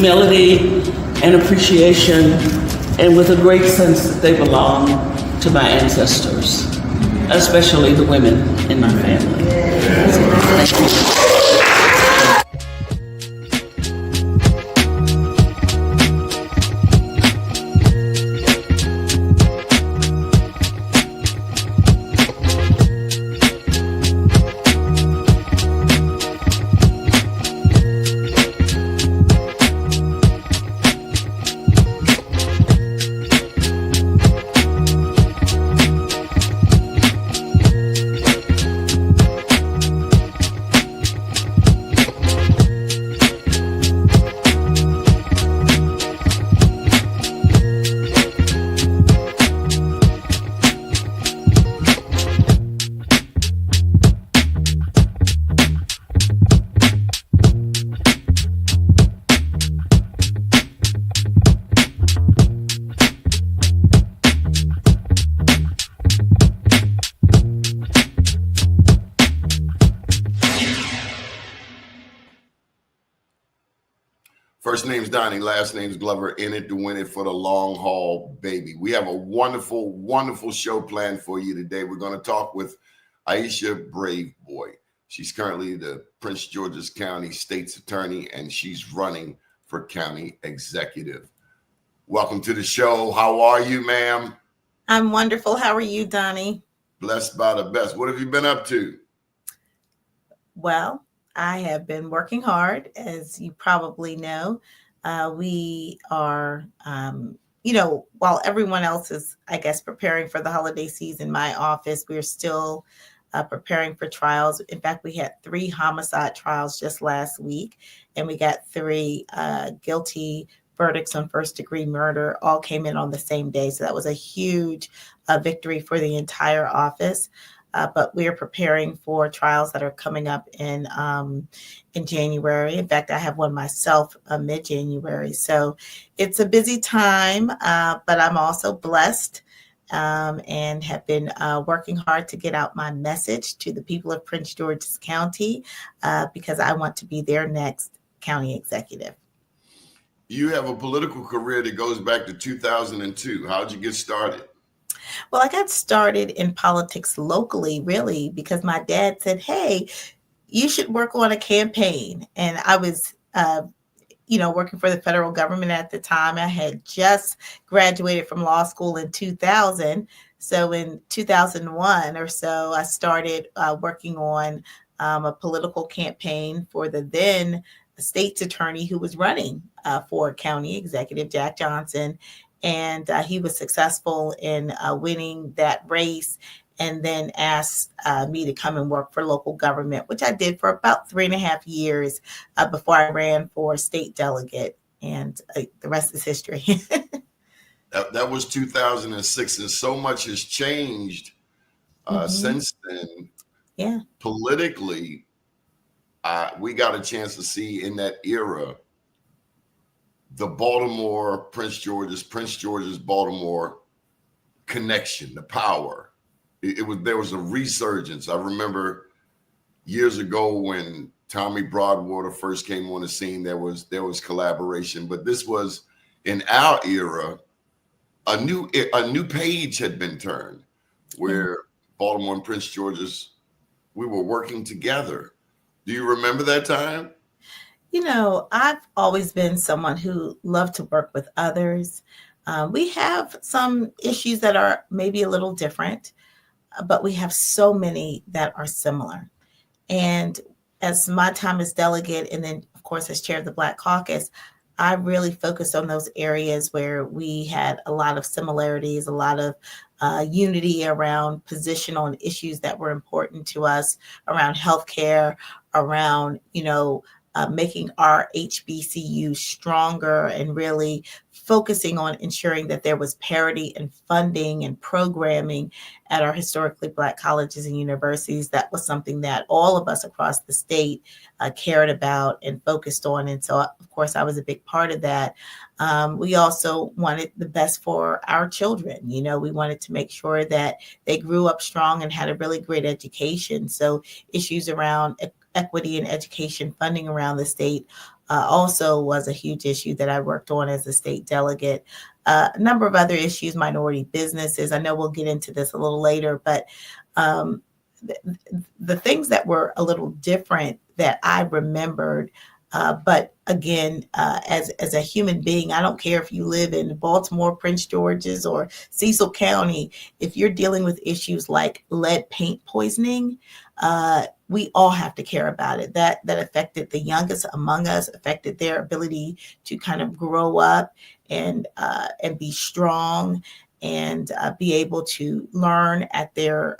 humility and appreciation, and with a great sense that they belong to my ancestors, especially the women in my family. Thank you. First name's Doni, last name's Glover, in it to win it for the long haul, baby. We have a wonderful, wonderful show planned for you today. We're going to talk with Aisha Braveboy. She's currently the Prince George's County State's Attorney, and she's running for county executive. Welcome to the show. How are you, ma'am? I'm wonderful. How are you, Doni? Blessed by the best. What have you been up to? Well, I have been working hard, as you probably know. We are, while everyone else is, I guess, preparing for the holiday season, my office, we're still preparing for trials. In fact, we had 3 homicide trials just last week, and we got 3 guilty verdicts on first-degree murder. All came in on the same day. So that was a huge victory for the entire office. But we are preparing for trials that are coming up in January. In fact, I have one myself mid-January. So it's a busy time, but I'm also blessed and have been working hard to get out my message to the people of Prince George's County because I want to be their next county executive. You have a political career that goes back to 2002. How'd you get started? Well, I got started in politics locally, really, because my dad said, hey, you should work on a campaign. And I was, working for the federal government at the time. I had just graduated from law school in 2000. So in 2001 or so, I started working on a political campaign for the then state's attorney who was running for county executive, Jack Johnson. And he was successful in winning that race, and then asked me to come and work for local government, which I did for about 3.5 years before I ran for state delegate. And the rest is history. That was 2006, and so much has changed since then. Yeah. Politically, we got a chance to see in that era the Baltimore, Prince George's Baltimore connection, the power. There was a resurgence. I remember years ago when Tommy Broadwater first came on the scene, there was collaboration, but this was in our era, a new page had been turned where Baltimore and Prince George's, we were working together. Do you remember that time? I've always been someone who loved to work with others. We have some issues that are maybe a little different, but we have so many that are similar. And as my time as delegate, and then, of course, as chair of the Black Caucus, I really focused on those areas where we had a lot of similarities, a lot of unity around positional and issues that were important to us, around healthcare, around, making our HBCU stronger, and really focusing on ensuring that there was parity in funding and programming at our historically Black colleges and universities. That was something that all of us across the state cared about and focused on. And so, of course, I was a big part of that. We also wanted the best for our children. We wanted to make sure that they grew up strong and had a really great education. So issues around equity and education funding around the state also was a huge issue that I worked on as a state delegate. A number of other issues, minority businesses. I know we'll get into this a little later, but um, the things that were a little different that I remembered. But again, as a human being, I don't care if you live in Baltimore, Prince George's, or Cecil County. If you're dealing with issues like lead paint poisoning, we all have to care about it. That affected the youngest among us, affected their ability to kind of grow up and be strong and be able to learn at their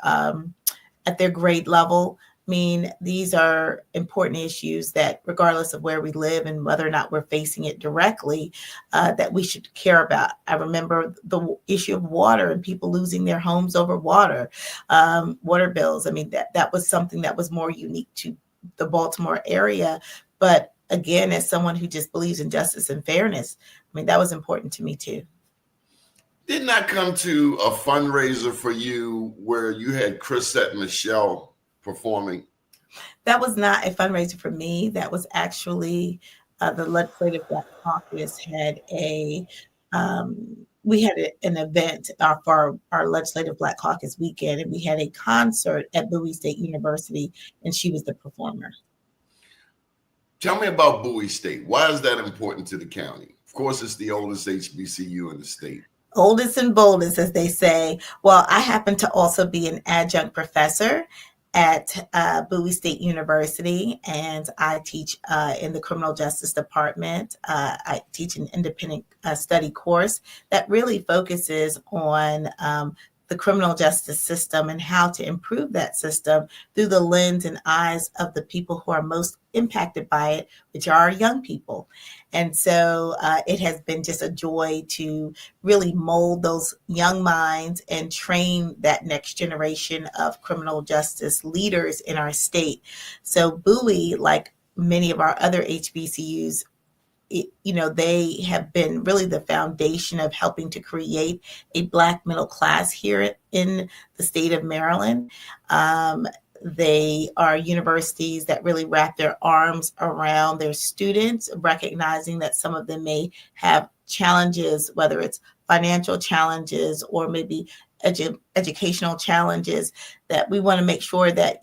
grade level. I mean, these are important issues that, regardless of where we live and whether or not we're facing it directly, that we should care about. I remember the issue of water and people losing their homes over water, water bills. I mean, that was something that was more unique to the Baltimore area. But again, as someone who just believes in justice and fairness, I mean, that was important to me too. Didn't I come to a fundraiser for you where you had Chrisette Michelle performing? That was not a fundraiser for me. That was actually the Legislative Black Caucus had we had an event for our Legislative Black Caucus weekend, and we had a concert at Bowie State University, and she was the performer. Tell me about Bowie State. Why is that important to the county? Of course, it's the oldest HBCU in the state. Oldest and boldest, as they say. Well, I happen to also be an adjunct professor at Bowie State University, and I teach in the criminal justice department. I teach an independent study course that really focuses on the criminal justice system and how to improve that system through the lens and eyes of the people who are most impacted by it, which are young people. And so it has been just a joy to really mold those young minds and train that next generation of criminal justice leaders in our state. So Bowie, like many of our other HBCUs, they have been really the foundation of helping to create a Black middle class here in the state of Maryland. They are universities that really wrap their arms around their students, recognizing that some of them may have challenges, whether it's financial challenges or maybe educational challenges, that we want to make sure that,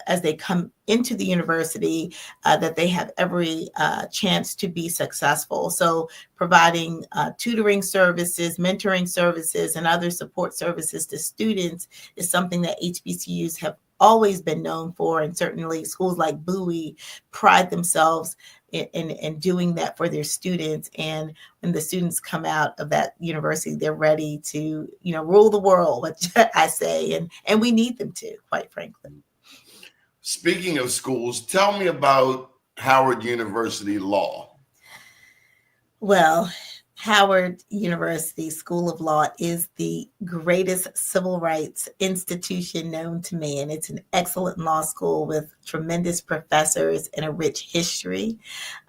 as they come into the university, that they have every chance to be successful. So providing tutoring services, mentoring services, and other support services to students is something that HBCUs have always been known for. And certainly schools like Bowie pride themselves in doing that for their students. And when the students come out of that university, they're ready to, rule the world, which I say, and we need them to, quite frankly. Speaking of schools, tell me about Howard University Law. Well, Howard University School of Law is the greatest civil rights institution known to man. It's an excellent law school with tremendous professors and a rich history.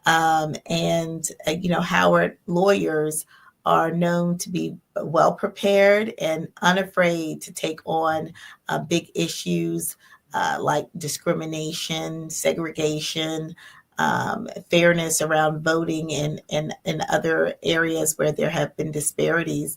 Howard lawyers are known to be well prepared and unafraid to take on big issues like discrimination, segregation, fairness around voting and other areas where there have been disparities.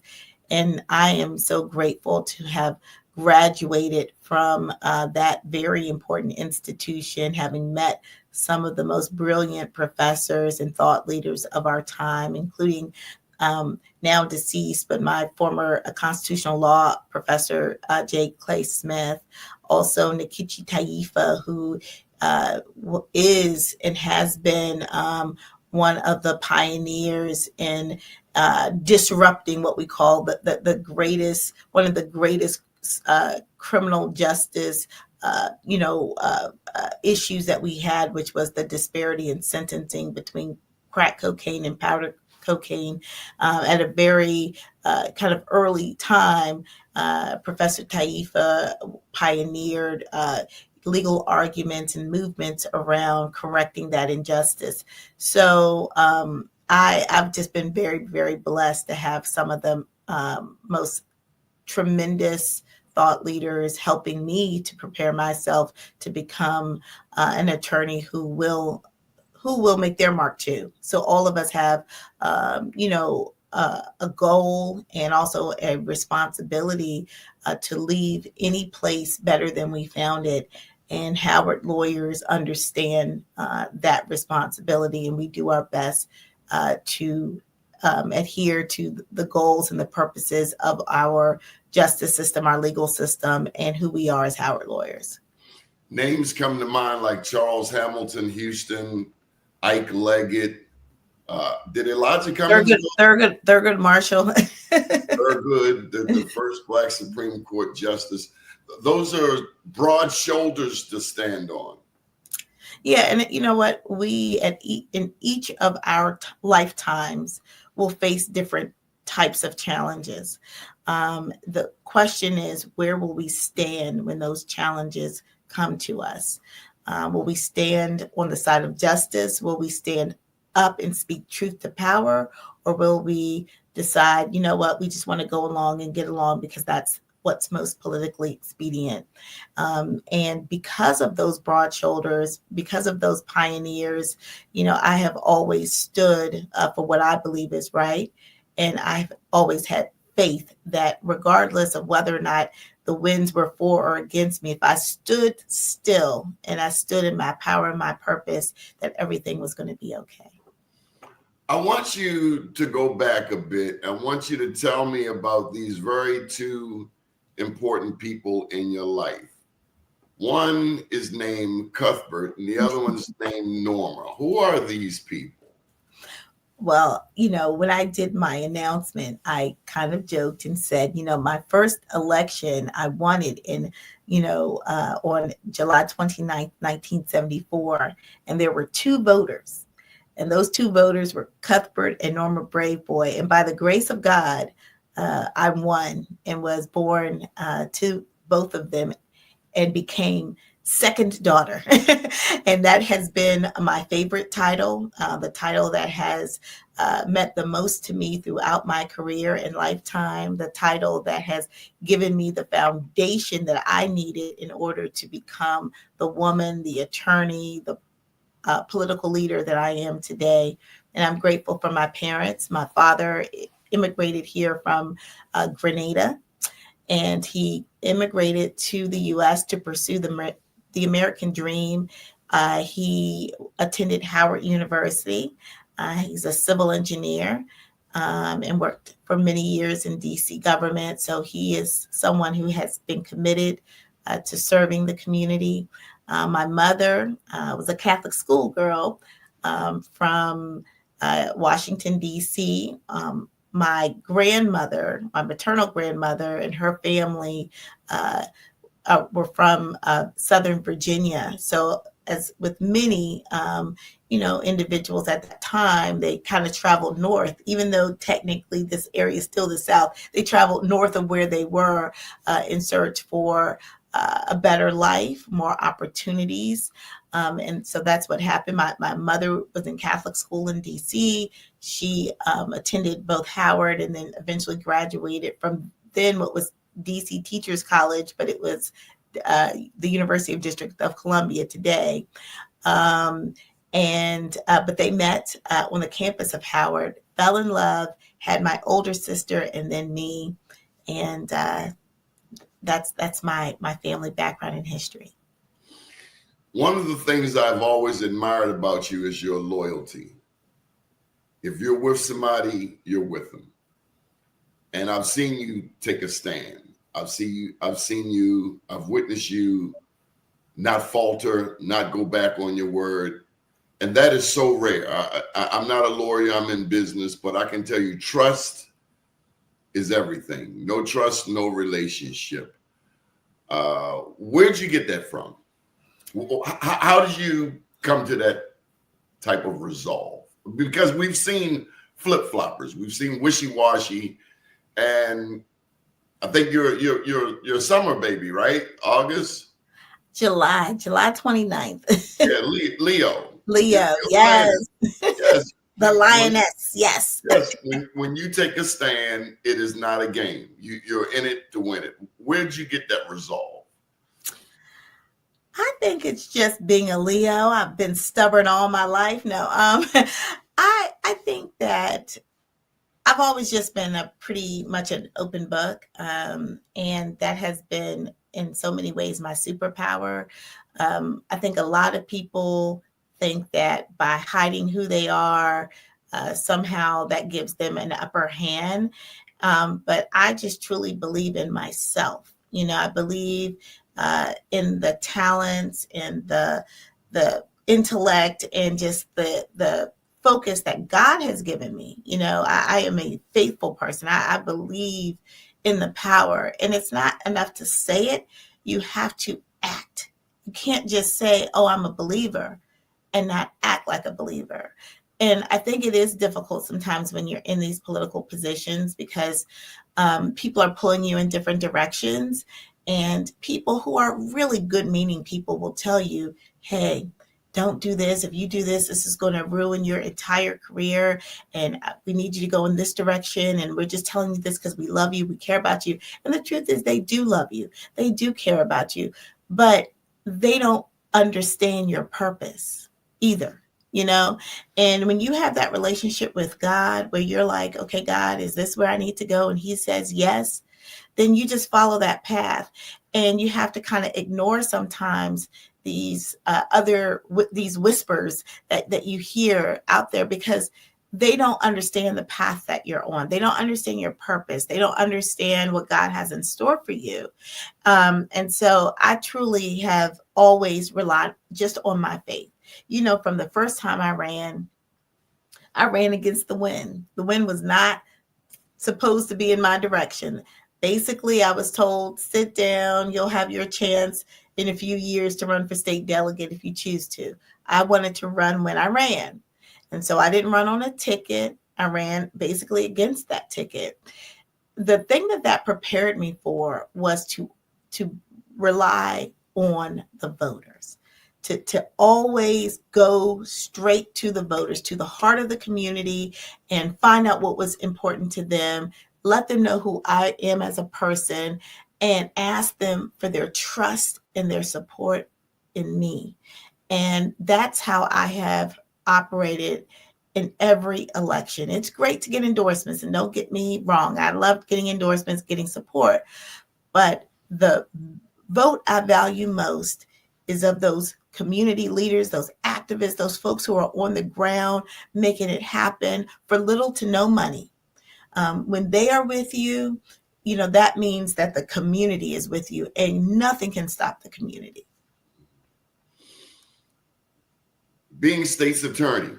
And I am so grateful to have graduated from that very important institution, having met some of the most brilliant professors and thought leaders of our time, including now deceased, but my former constitutional law professor, J. Clay Smith, also Nkechi Taifa, who is and has been one of the pioneers in disrupting what we call one of the greatest criminal justice issues that we had, which was the disparity in sentencing between crack cocaine and powder cocaine. At a very kind of early time, Professor Taifa pioneered legal arguments and movements around correcting that injustice. So I've just been very, very blessed to have some of the most tremendous thought leaders helping me to prepare myself to become an attorney who will who will make their mark too. So all of us have, a goal and also a responsibility to leave any place better than we found it. And Howard lawyers understand that responsibility, and we do our best to adhere to the goals and the purposes of our justice system, our legal system, and who we are as Howard lawyers. Names come to mind like Charles Hamilton, Houston, Ike Leggett. Did Elijah Cummings? Thurgood Marshall. Thurgood, the first Black Supreme Court justice. Those are broad shoulders to stand on. Yeah, and you know what? We in each of our lifetimes will face different types of challenges. The question is, where will we stand when those challenges come to us? Will we stand on the side of justice? Will we stand up and speak truth to power? Or will we decide, you know what, we just want to go along and get along because that's what's most politically expedient? And because of those broad shoulders, because of those pioneers, I have always stood for what I believe is right. And I've always had faith that regardless of whether or not the winds were for or against me, if I stood still and I stood in my power and my purpose, that everything was going to be okay. I want you to go back a bit. I want you to tell me about these very two important people in your life. One is named Cuthbert and the other one's named Norma. Who are these people? Well, when I did my announcement, I kind of joked and said, my first election I wanted in, on July 29th, 1974. And there were two voters. And those two voters were Cuthbert and Norma Braveboy. And by the grace of God, I won and was born to both of them and became second daughter. And that has been my favorite title, the title that has meant the most to me throughout my career and lifetime, the title that has given me the foundation that I needed in order to become the woman, the attorney, the political leader that I am today. And I'm grateful for my parents. My father immigrated here from Grenada, and he immigrated to the U.S. to pursue the American dream. He attended Howard University. He's a civil engineer and worked for many years in D.C. government. So he is someone who has been committed to serving the community. My mother was a Catholic schoolgirl from Washington, D.C. My grandmother, my maternal grandmother, and her family were from Southern Virginia. So as with many, individuals at that time, they kind of traveled north, even though technically this area is still the South. They traveled north of where they were in search for a better life, more opportunities. And so that's what happened. My mother was in Catholic school in DC. She attended both Howard and then eventually graduated from then what was DC Teachers College, but it was the University of District of Columbia today. But they met on the campus of Howard, fell in love, had my older sister and then me. And that's my family background and history. One of the things I've always admired about you is your loyalty. If you're with somebody, you're with them. And I've seen you take a stand. I've witnessed you not falter, not go back on your word. And that is so rare. I'm not a lawyer, I'm in business, but I can tell you trust is everything. No trust, no relationship. Where'd you get that from? How did you come to that type of resolve? Because we've seen flip-floppers, we've seen wishy-washy, and I think you're a summer baby, right? August? July 29th. Yeah, Leo. Leo, yes. Yes. The lioness, yes. Yes. When you take a stand, it is not a game. You're in it to win it. Where did you get that resolve? I think it's just being a Leo. I've been stubborn all my life. No, I think that I've always just been a pretty much an open book, and that has been in so many ways my superpower. I think a lot of people think that by hiding who they are, somehow that gives them an upper hand. But I just truly believe in myself. I believe in the talents and the intellect and just the focus that God has given me. I am a faithful person. I believe in the power, and it's not enough to say it. You have to act. You can't just say, "Oh, I'm a believer," and not act like a believer. And I think it is difficult sometimes when you're in these political positions because people are pulling you in different directions. And people who are really good meaning people will tell you, hey, don't do this. If you do this, this is going to ruin your entire career. And we need you to go in this direction. And we're just telling you this because we love you. We care about you. And the truth is they do love you. They do care about you. But they don't understand your purpose either. And when you have that relationship with God where you're like, okay, God, is this where I need to go? And he says yes, then you just follow that path. And you have to kind of ignore sometimes these these whispers that you hear out there because they don't understand the path that you're on. They don't understand your purpose. They don't understand what God has in store for you. And so I truly have always relied just on my faith. From the first time I ran against the wind. The wind was not supposed to be in my direction. Basically, I was told, sit down, you'll have your chance in a few years to run for state delegate if you choose to. I wanted to run when I ran. And so I didn't run on a ticket. I ran basically against that ticket. The thing that prepared me for was to rely on the voters. To always go straight to the voters, to the heart of the community and find out what was important to them, let them know who I am as a person and ask them for their trust and their support in me. And that's how I have operated in every election. It's great to get endorsements, and don't get me wrong. I love getting endorsements, getting support, but the vote I value most is of those community leaders, those activists, those folks who are on the ground making it happen for little to no money. When they are with you, that means that the community is with you and nothing can stop the community. Being state's attorney.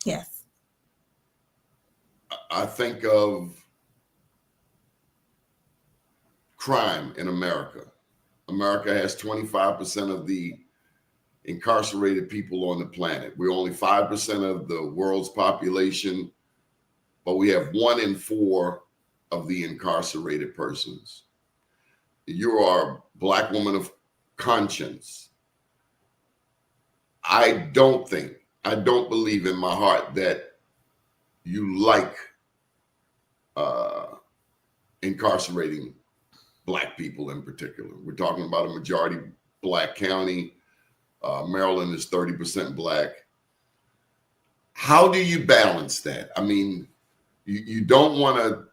Yes. I think of crime in America. America has 25% of the incarcerated people on the planet. We're only 5% of the world's population, but we have 1 in 4 of the incarcerated persons. You are a Black woman of conscience. I don't believe in my heart that you like incarcerating Black people in particular. We're talking about a majority Black county. Maryland is 30% Black. How do you balance that? I mean, you don't want to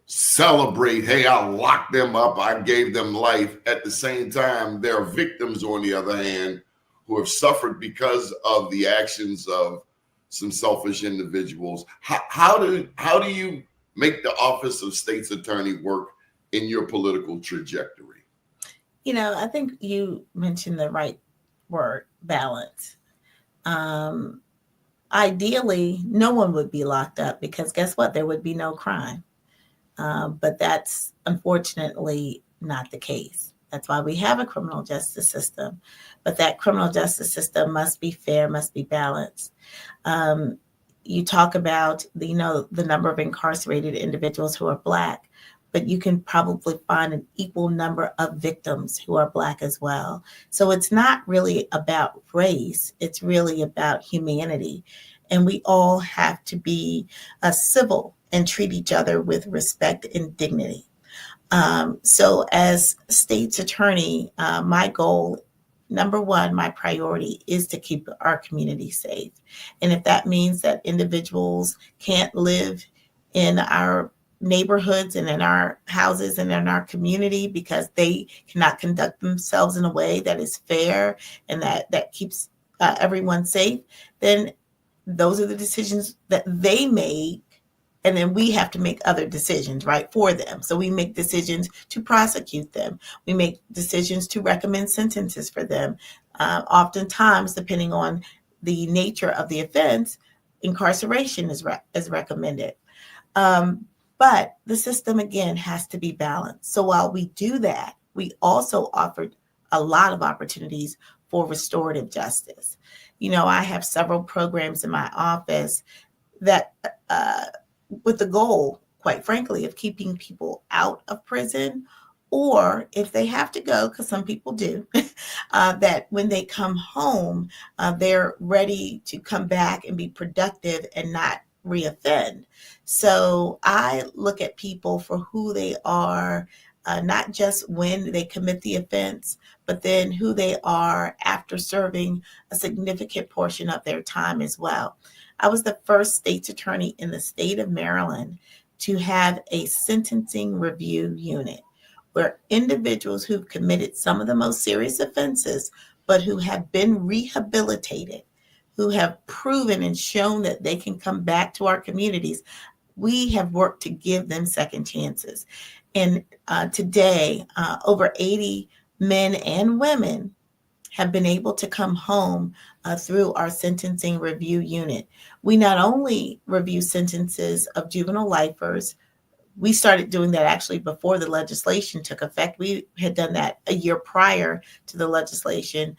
celebrate, hey, I locked them up, I gave them life. At the same time, there are victims, on the other hand, who have suffered because of the actions of some selfish individuals. How do you make the office of state's attorney work in your political trajectory? I think you mentioned the right word, balance. Ideally, no one would be locked up because guess what? There would be no crime. But that's unfortunately not the case. That's why we have a criminal justice system. But that criminal justice system must be fair, must be balanced. You talk about the number of incarcerated individuals who are Black, but you can probably find an equal number of victims who are Black as well. So it's not really about race. It's really about humanity. And we all have to be civil and treat each other with respect and dignity. So as state's attorney, my goal, number one, my priority is to keep our community safe. And if that means that individuals can't live in our neighborhoods and in our houses and in our community because they cannot conduct themselves in a way that is fair and that keeps everyone safe, then those are the decisions that they made, and then we have to make other decisions, right, for them. So we make decisions to prosecute them. We make decisions to recommend sentences for them. Oftentimes, depending on the nature of the offense, incarceration is recommended. But the system, again, has to be balanced. So while we do that, we also offered a lot of opportunities for restorative justice. I have several programs in my office that with the goal, quite frankly, of keeping people out of prison, or if they have to go, because some people do, that when they come home, they're ready to come back and be productive and not reoffend. So I look at people for who they are, not just when they commit the offense, but then who they are after serving a significant portion of their time as well. I was the first state's attorney in the state of Maryland to have a sentencing review unit where individuals who've committed some of the most serious offenses, but who have been rehabilitated, who have proven and shown that they can come back to our communities, we have worked to give them second chances. And today, over 80 men and women have been able to come home through our sentencing review unit. We not only review sentences of juvenile lifers, we started doing that actually before the legislation took effect. We had done that a year prior to the legislation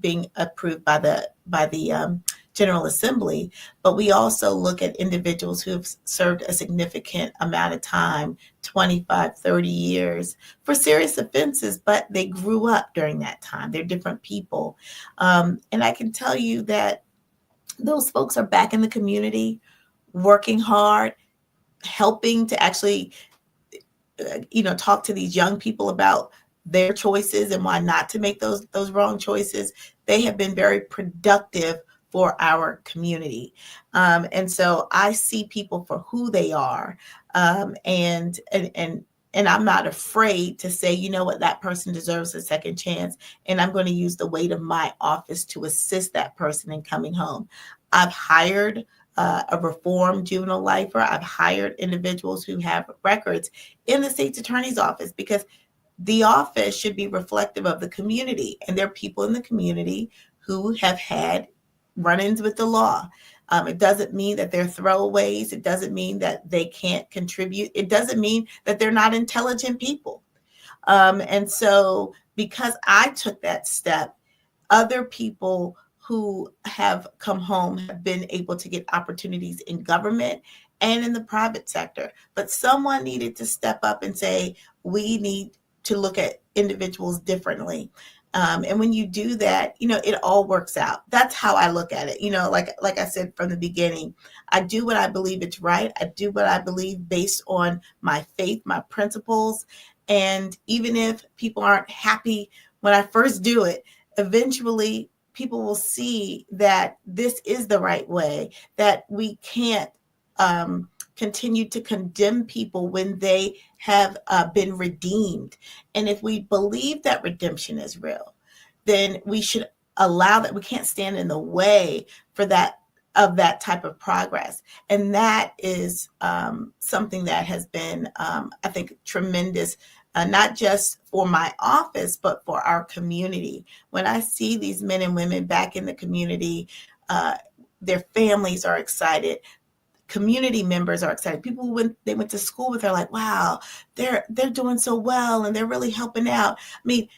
being approved by the General Assembly. But we also look at individuals who have served a significant amount of time, 25, 30 years, for serious offenses, but they grew up during that time. They're different people. And I can tell you that those folks are back in the community, working hard, helping to actually, talk to these young people about their choices and why not to make those wrong choices. They have been very productive for our community. And so I see people for who they are. And I'm not afraid to say, you know what, that person deserves a second chance. And I'm going to use the weight of my office to assist that person in coming home. I've hired a reformed juvenile lifer. I've hired individuals who have records in the state's attorney's office because the office should be reflective of the community. And there are people in the community who have had run-ins with the law. It doesn't mean that they're throwaways. It doesn't mean that they can't contribute. It doesn't mean that they're not intelligent people. And so because I took that step, other people who have come home have been able to get opportunities in government and in the private sector. But someone needed to step up and say, we need to look at individuals differently. And when you do that, it all works out. That's how I look at it. Like I said from the beginning, I do what I believe it's right. I do what I believe based on my faith, my principles. And even if people aren't happy when I first do it, eventually people will see that this is the right way, that we can't continue to condemn people when they have been redeemed. And if we believe that redemption is real, then we should allow that. We can't stand in the way for that type of progress. And that is something that has been, I think, tremendous, not just for my office, but for our community. When I see these men and women back in the community, their families are excited. Community members are excited. People who they went to school with are like, wow, they're doing so well and they're really helping out. I mean,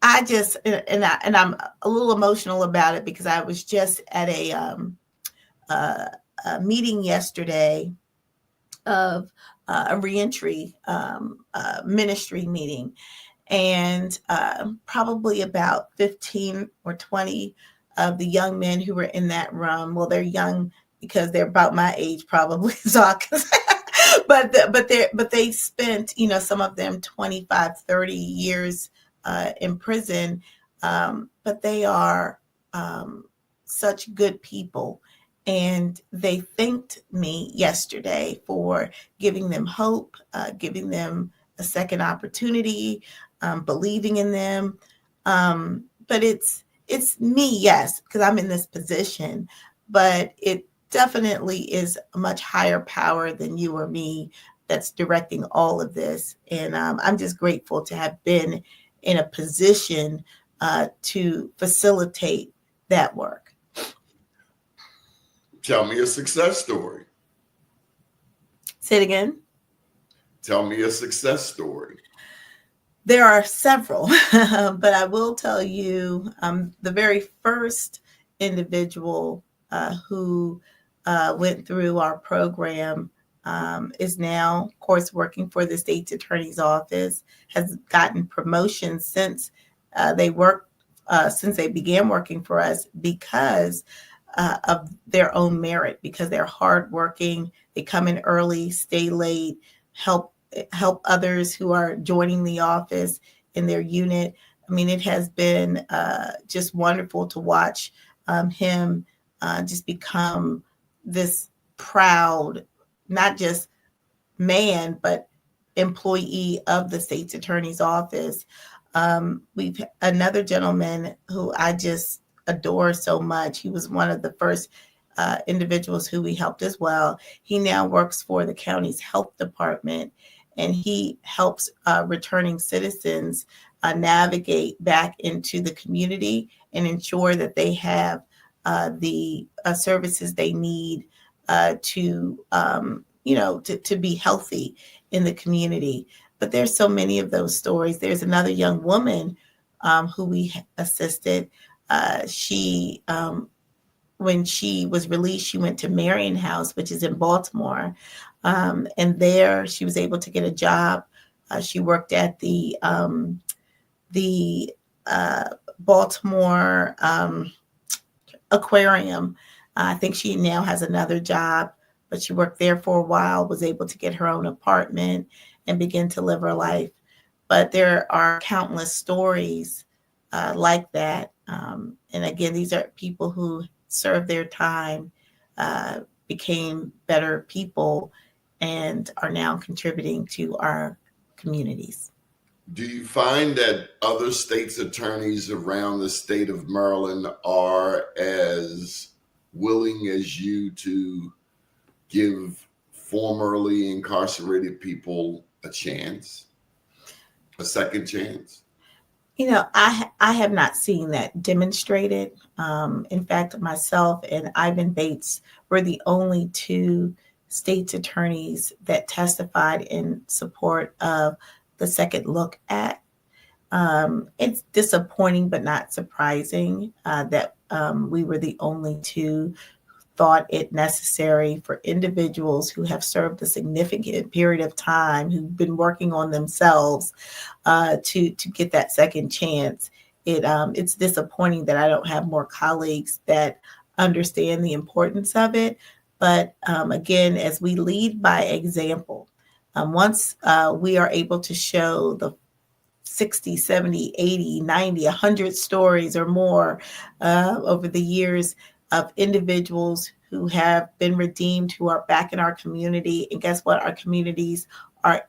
I'm a little emotional about it because I was just at a meeting yesterday of a reentry ministry meeting, and probably about 15 or 20 of the young men who were in that room. Well, they're young because they're about my age, probably. So but they spent, some of them 25, 30 years in prison. But they are such good people. And they thanked me yesterday for giving them hope, giving them a second opportunity, believing in them. But it's me, yes, because I'm in this position, but it definitely is a much higher power than you or me that's directing all of this. And I'm just grateful to have been in a position to facilitate that work. Tell me a success story. Say it again. Tell me a success story. There are several, but I will tell you the very first individual who went through our program is now, of course, working for the state's attorney's office, has gotten promotions since since they began working for us because of their own merit, because they're hardworking. They come in early, stay late, help others who are joining the office in their unit. I mean, it has been just wonderful to watch him just become this proud, not just man, but employee of the state's attorney's office. We've another gentleman who I just adore so much. He was one of the first individuals who we helped as well. He now works for the county's health department, and he helps returning citizens navigate back into the community and ensure that they have the services they need to be healthy in the community. But there's so many of those stories. There's another young woman who we assisted. When she was released, she went to Marion House, which is in Baltimore. And there she was able to get a job. She worked at the Baltimore aquarium. I think she now has another job, but she worked there for a while, was able to get her own apartment and begin to live her life. But there are countless stories like that. And again, these are people who served their time, became better people, and are now contributing to our communities. Do you find that other states' attorneys around the state of Maryland are as willing as you to give formerly incarcerated people a chance, a second chance? I have not seen that demonstrated. In fact, myself and Ivan Bates were the only two state's attorneys that testified in support of the Second Look Act. It's disappointing, but not surprising that we were the only two thought it necessary for individuals who have served a significant period of time, who've been working on themselves, to get that second chance. It's disappointing that I don't have more colleagues that understand the importance of it. But again, as we lead by example, once we are able to show the 60, 70, 80, 90, 100 stories or more over the years of individuals who have been redeemed, who are back in our community. And guess what? Our communities are,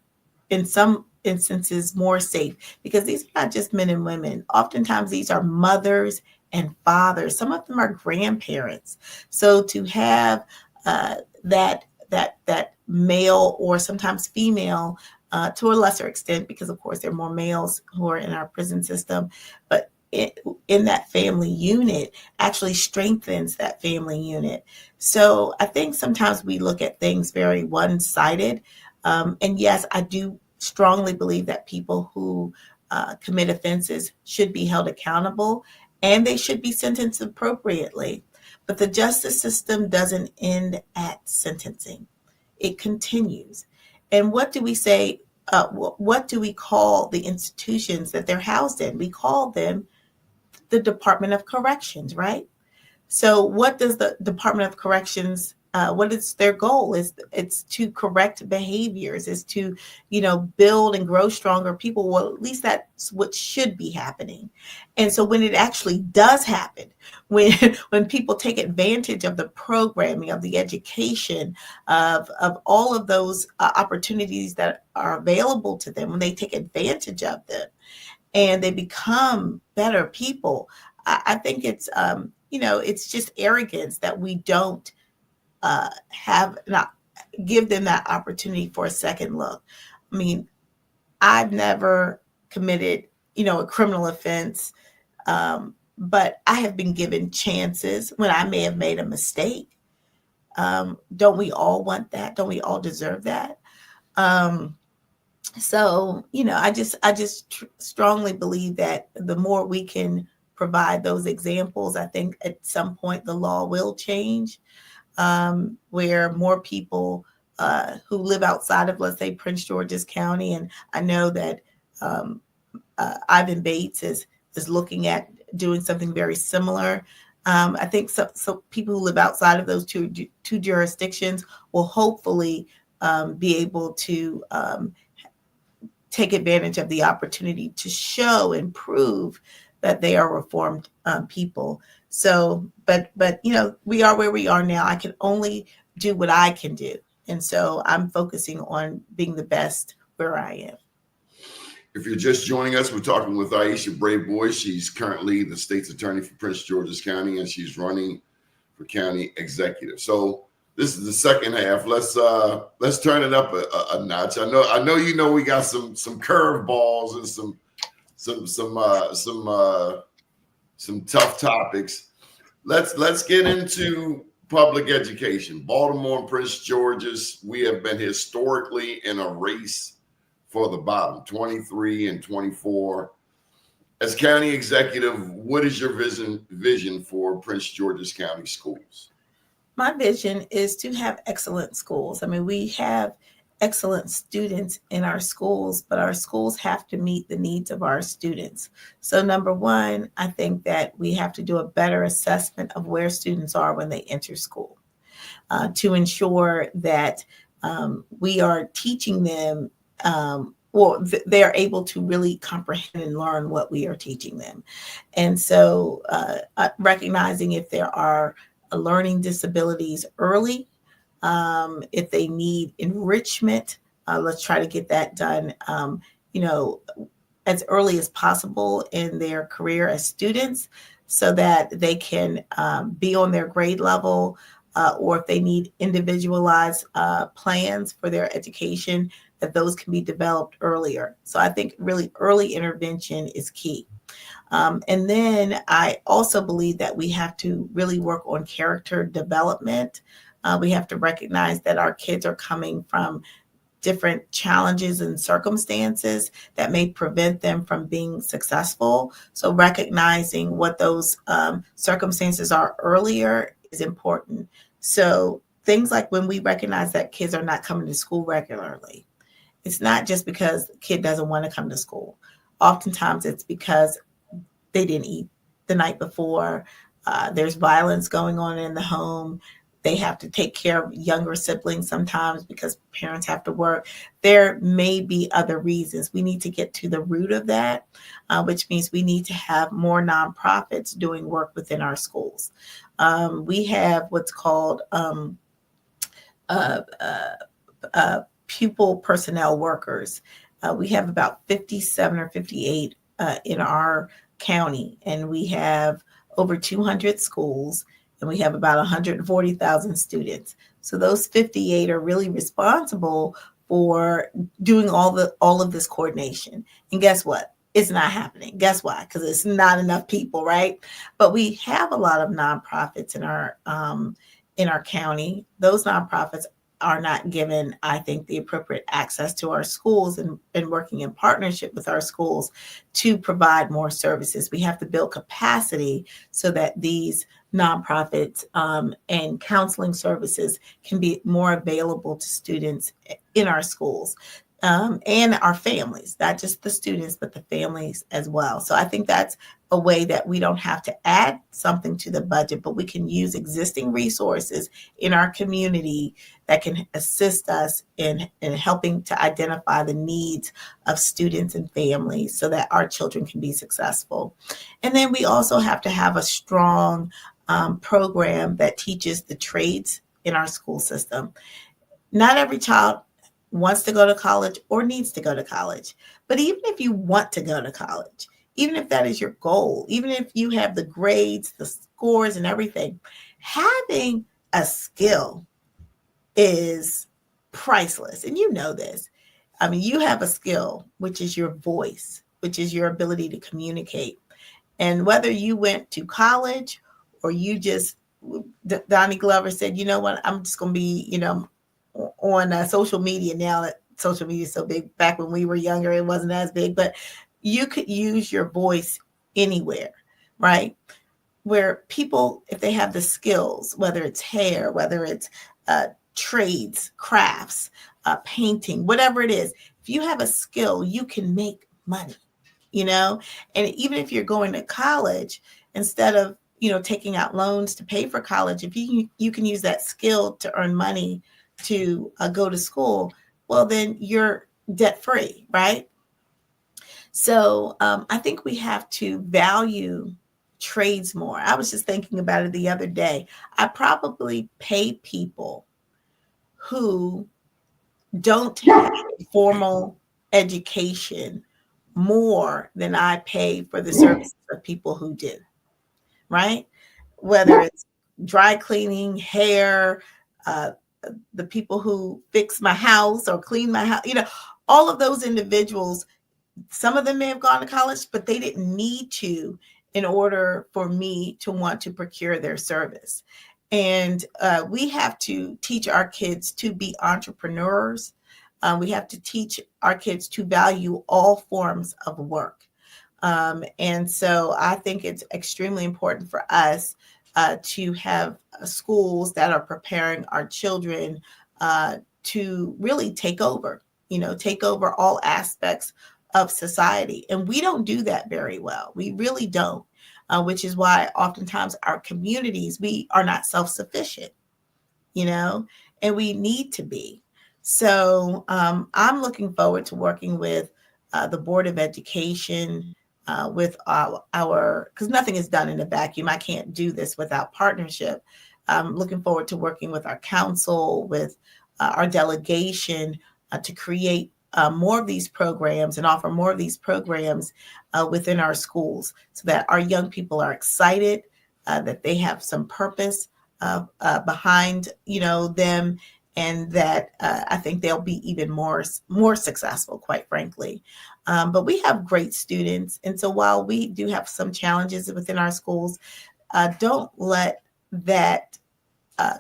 in some instances, more safe, because these are not just men and women. Oftentimes, these are mothers and fathers. Some of them are grandparents. So to have that male, or sometimes female, to a lesser extent, because of course there are more males who are in our prison system, but in that family unit actually strengthens that family unit. So I think sometimes we look at things very one-sided. And yes, I do strongly believe that people who commit offenses should be held accountable, and they should be sentenced appropriately. But the justice system doesn't end at sentencing. It continues. And what do we say? What do we call the institutions that they're housed in? We call them the Department of Corrections, right? So what does the Department of Corrections what is their goal? It's to correct behaviors, is to, build and grow stronger people. Well, at least that's what should be happening. And so when it actually does happen, when when people take advantage of the programming, of the education, of all of those opportunities that are available to them, when they take advantage of them and they become better people, I think it's just arrogance that we don't have not give them that opportunity for a second look. I mean, I've never committed, a criminal offense, but I have been given chances when I may have made a mistake. Don't we all want that? Don't we all deserve that? Um, so, I just strongly believe that the more we can provide those examples, I think at some point the law will change, where more people who live outside of, let's say, Prince George's County, and I know that um, Ivan Bates is looking at doing something very similar. I think so people who live outside of those two jurisdictions will hopefully be able to take advantage of the opportunity to show and prove that they are reformed people. So, but we are where we are now. I can only do what I can do, and so I'm focusing on being the best where I am. If you're just joining us, we're talking with Aisha Braveboy. She's currently the state's attorney for Prince George's County, and she's running for county executive. So this is the second half. Let's turn it up a notch. I know we got some curveballs and some tough topics. Let's get into public education. Baltimore and Prince George's, we have been historically in a race for the bottom, 23 and 24. As county executive, what is your vision for Prince George's County schools? My vision is to have excellent schools. I mean, we have excellent students in our schools, but our schools have to meet the needs of our students. So number one, I think that we have to do a better assessment of where students are when they enter school, to ensure that we are teaching them, they are able to really comprehend and learn what we are teaching them. And so recognizing if there are learning disabilities early, if they need enrichment, let's try to get that done, as early as possible in their career as students, so that they can be on their grade level, or if they need individualized plans for their education, that those can be developed earlier. So I think really early intervention is key. And then I also believe that we have to really work on character development. We have to recognize that our kids are coming from different challenges and circumstances that may prevent them from being successful. So recognizing what those circumstances are earlier is important. So things like when we recognize that kids are not coming to school regularly, it's not just because the kid doesn't want to come to school. Oftentimes it's because they didn't eat the night before. There's violence going on in the home. They have to take care of younger siblings sometimes because parents have to work. There may be other reasons. We need to get to the root of that, which means we need to have more nonprofits doing work within our schools. We have what's called pupil personnel workers. We have about 57 or 58 in our county, and we have over 200 schools, and we have about 140,000 students. So those 58 are really responsible for doing all of this coordination. And guess what? It's not happening. Guess why? Because it's not enough people, right? But we have a lot of nonprofits in our county. Those nonprofits are not given, I think, the appropriate access to our schools and working in partnership with our schools to provide more services. We have to build capacity so that these nonprofits and counseling services can be more available to students in our schools, and our families, not just the students, but the families as well. So I think that's a way that we don't have to add something to the budget, but we can use existing resources in our community that can assist us in helping to identify the needs of students and families so that our children can be successful. And then we also have to have a strong program that teaches the trades in our school system. Not every child wants to go to college or needs to go to college. But even if you want to go to college, even if that is your goal, even if you have the grades, the scores, and everything, having a skill is priceless. And you know this. I mean, you have a skill, which is your voice, which is your ability to communicate. And whether you went to college or you just, Donnie Glover said, you know what, I'm just going to be, on social media now that social media is so big. Back when we were younger, it wasn't as big, but you could use your voice anywhere, right? Where people, if they have the skills, whether it's hair, whether it's trades, crafts, painting, whatever it is, if you have a skill, you can make money, and even if you're going to college, instead of, taking out loans to pay for college, if you can use that skill to earn money to go to school, well, then you're debt free, right? So I think we have to value trades more. I was just thinking about it the other day. I probably pay people who don't have formal education more than I pay for the services of people who do, right? Whether it's dry cleaning, hair, the people who fix my house or clean my house, all of those individuals, some of them may have gone to college, but they didn't need to in order for me to want to procure their service. And we have to teach our kids to be entrepreneurs. We have to teach our kids to value all forms of work. And so I think it's extremely important for us to have schools that are preparing our children to really take over all aspects of society. And we don't do that very well. We really don't, which is why oftentimes our communities, we are not self-sufficient, and we need to be. So I'm looking forward to working with the Board of Education, with our, because nothing is done in a vacuum. I can't do this without partnership. I'm looking forward to working with our council, with our delegation to create more of these programs and offer more of these programs within our schools so that our young people are excited, that they have some purpose behind, them, and that I think they'll be even more successful, quite frankly. But we have great students. And so while we do have some challenges within our schools, don't let that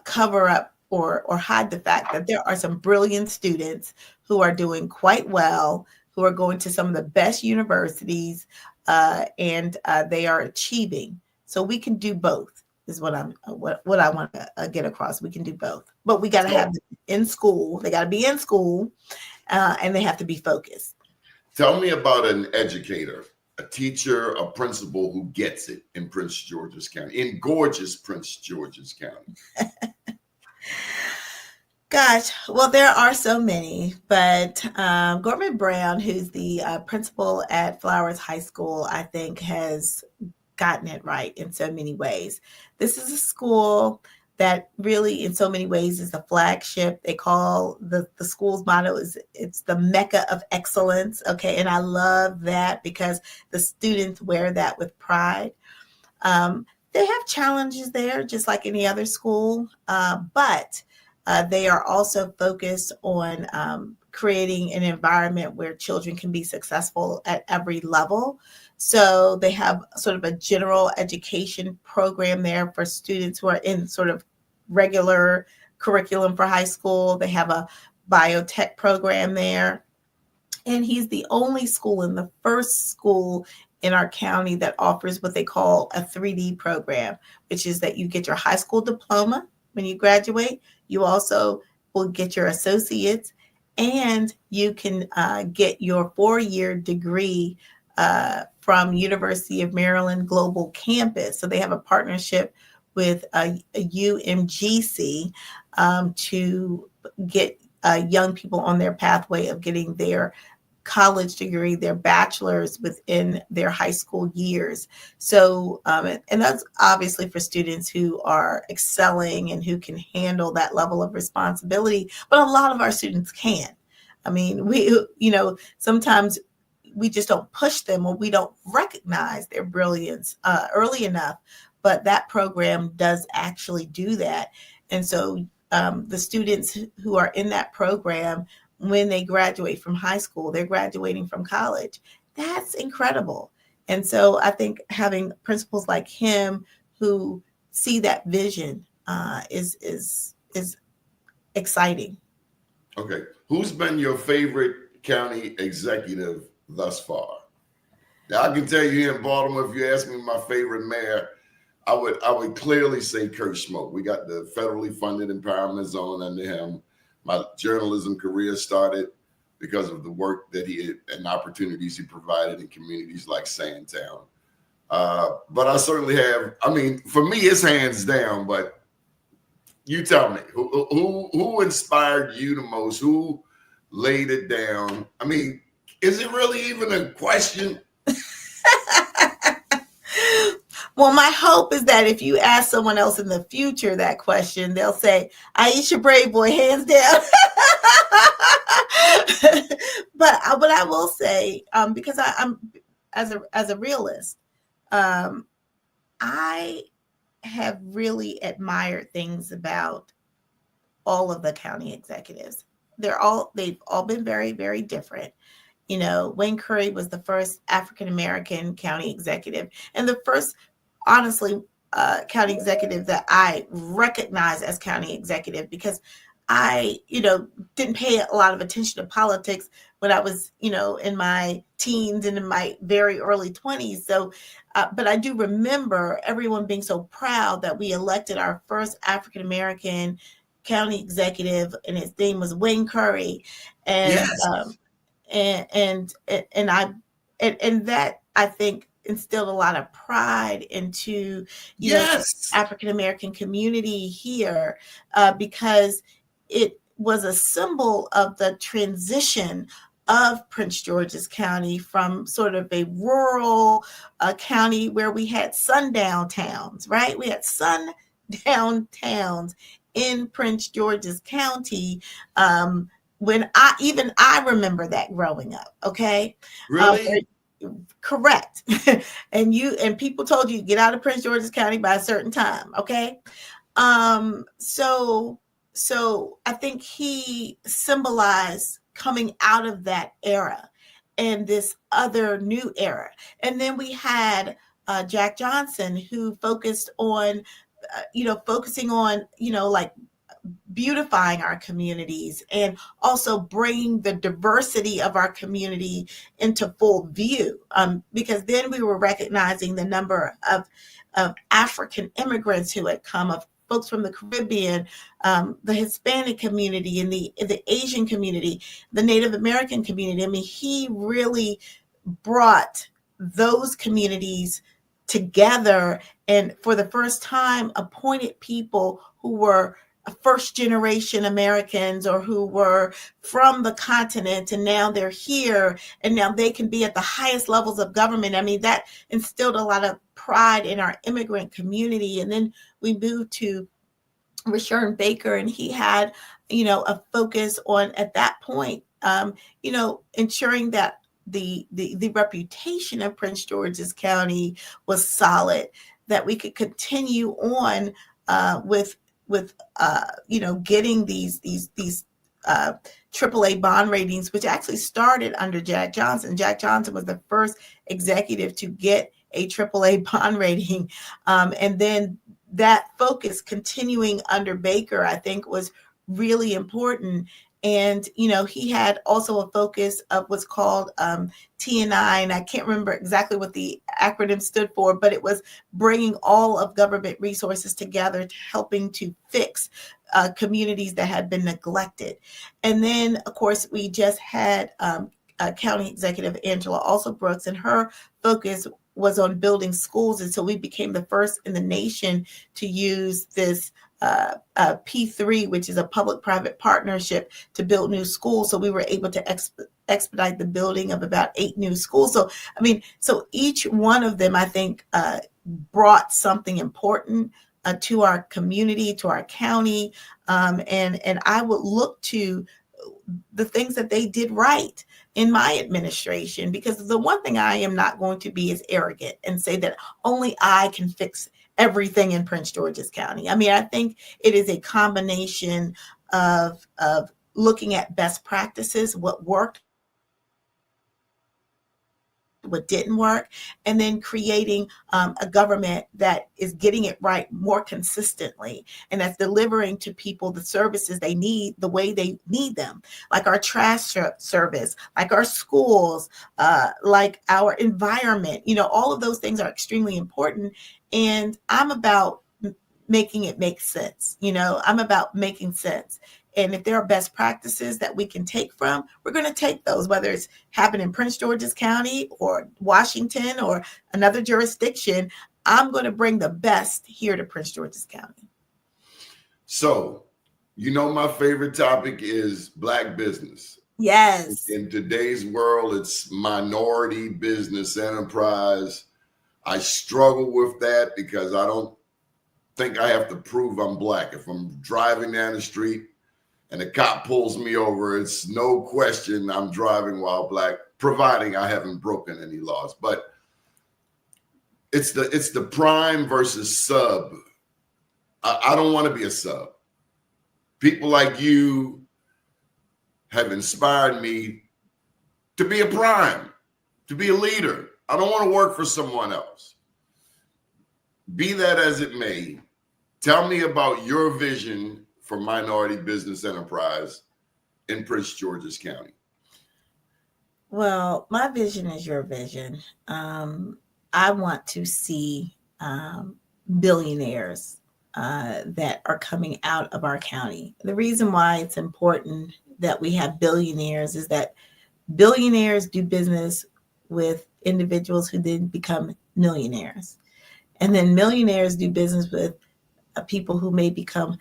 cover up or hide the fact that there are some brilliant students who are doing quite well, who are going to some of the best universities, and they are achieving. So we can do both, is what I want to get across. We can do both, but we got to have them in school. They got to be in school, and they have to be focused. Tell me about an educator, a teacher, a principal who gets it in Prince George's County, in gorgeous Prince George's County. Gosh, well, there are so many, but Gorman Brown, who's the principal at Flowers High School, I think has gotten it right in so many ways. This is a school that really, in so many ways, is a flagship. They call the school's motto is it's the Mecca of excellence. Okay, and I love that because the students wear that with pride. They have challenges there, just like any other school, but they are also focused on creating an environment where children can be successful at every level. So they have sort of a general education program there for students who are in sort of regular curriculum for high school. They have a biotech program there. And he's the only school and the first school in our county that offers what they call a 3D program, which is that you get your high school diploma when you graduate. You also will get your associates, and you can get your 4-year degree from University of Maryland Global Campus. So they have a partnership with a UMGC to get young people on their pathway of getting their college degree, their bachelor's within their high school years. So, and that's obviously for students who are excelling and who can handle that level of responsibility. But a lot of our students can. I mean, sometimes we just don't push them, or we don't recognize their brilliance early enough. But that program does actually do that. And so the students who are in that program, when they graduate from high school, they're graduating from college. That's incredible. And so I think having principals like him who see that vision is exciting. Okay. Who's been your favorite county executive thus far? Now, I can tell you here in Baltimore, if you ask me my favorite mayor, I would clearly say Kurt Schmoke. We got the federally funded empowerment zone under him. My journalism career started because of the work that he had and opportunities he provided in communities like Sandtown. But I certainly have, I mean, for me, it's hands down, but you tell me, who inspired you the most? Who laid it down? I mean, is it really even a question? Well, my hope is that if you ask someone else in the future that question, they'll say, Aisha Braveboy, hands down. But what I will say, because I'm as a realist, I have really admired things about all of the county executives. They've all been very, very different. You know, Wayne Curry was the first African-American county executive, and the first, honestly, county executive that I recognize as county executive, because I, didn't pay a lot of attention to politics when I was, in my teens and in my very early 20s. So, but I do remember everyone being so proud that we elected our first African-American county executive, and his name was Wayne Curry. And, Yes. and that, I think, instilled a lot of pride into the African American community here, because it was a symbol of the transition of Prince George's County from sort of a rural county where we had sundown towns, right? We had sundown towns in Prince George's County. When I remember that growing up. Okay. Really? Correct. and people told you get out of Prince George's County by a certain time. Okay. So I think he symbolized coming out of that era and this other new era. And then we had Jack Johnson, who focused on, focusing on, like beautifying our communities and also bringing the diversity of our community into full view, because then we were recognizing the number of African immigrants who had come, of folks from the Caribbean, the Hispanic community, and the Asian community, the Native American community. I mean, he really brought those communities together, and for the first time appointed people who were first generation Americans or who were from the continent, and now they're here and now they can be at the highest levels of government. I mean, that instilled a lot of pride in our immigrant community. And then we moved to Rashern Baker, and he had, a focus on, at that point, ensuring that the reputation of Prince George's County was solid, that we could continue on with getting these AAA bond ratings, which actually started under Jack Johnson. Jack Johnson was the first executive to get a AAA bond rating, and then that focus continuing under Baker, I think, was really important. And, he had also a focus of what's called T&I, and I can't remember exactly what the acronym stood for, but it was bringing all of government resources together to helping to fix communities that had been neglected. And then, of course, we just had County Executive Angela also Brooks, and her focus was on building schools. And so we became the first in the nation to use this P3, which is a public-private partnership, to build new schools. So we were able to expedite the building of about 8 new schools. So, I mean, so each one of them, I think, brought something important to our community, to our county. And I would look to the things that they did right in my administration, because the one thing I am not going to be is arrogant and say that only I can fix everything in Prince George's County. I mean, I think it is a combination of looking at best practices, what worked, what didn't work, and then creating a government that is getting it right more consistently, and that's delivering to people the services they need the way they need them, like our trash service, like our schools, like our environment. You know, all of those things are extremely important, and I'm about making it make sense. You know, I'm about making sense. And if there are best practices that we can take from, we're going to take those, whether it's happened in Prince George's County or Washington or another jurisdiction. I'm going to bring the best here to Prince George's County. So, you know, my favorite topic is Black business. Yes. In today's world, it's minority business enterprise. I struggle with that because I don't think I have to prove I'm Black. If I'm driving down the street and a cop pulls me over, it's no question I'm driving while Black, providing I haven't broken any laws. But it's the prime versus sub. I don't want to be a sub. People like you have inspired me to be a prime, to be a leader. I don't want to work for someone else. Be that as it may, tell me about your vision for minority business enterprise in Prince George's County. Well, my vision is your vision. I want to see billionaires that are coming out of our county. The reason why it's important that we have billionaires is that billionaires do business with individuals who then become millionaires. And then millionaires do business with people who may become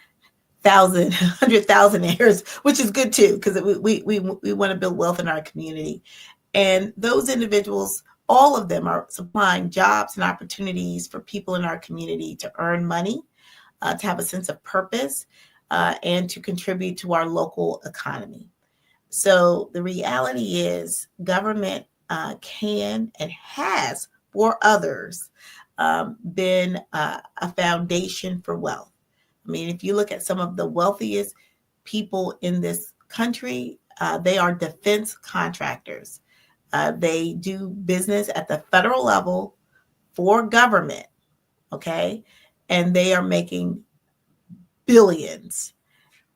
1,000, 100,000-aires, which is good too, because we want to build wealth in our community. And those individuals, all of them are supplying jobs and opportunities for people in our community to earn money, to have a sense of purpose, and to contribute to our local economy. So the reality is government can and has for others been a foundation for wealth. I mean, if you look at some of the wealthiest people in this country, they are defense contractors. They do business at the federal level for government, okay? And they are making billions.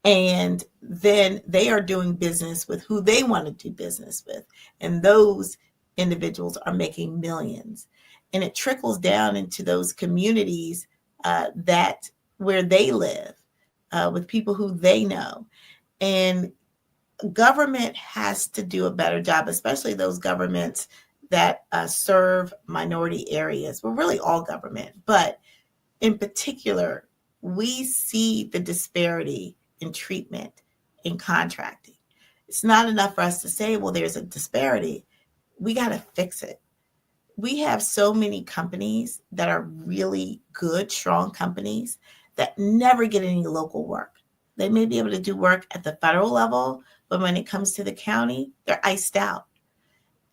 And then they are doing business with who they want to do business with. And those individuals are making millions. And it trickles down into those communities that where they live, with people who they know. And government has to do a better job, especially those governments that serve minority areas. Well, really all government, but in particular, we see the disparity in treatment in contracting. It's not enough for us to say, well, there's a disparity. We got to fix it. We have so many companies that are really good, strong companies that never get any local work. They may be able to do work at the federal level, but when it comes to the county, they're iced out.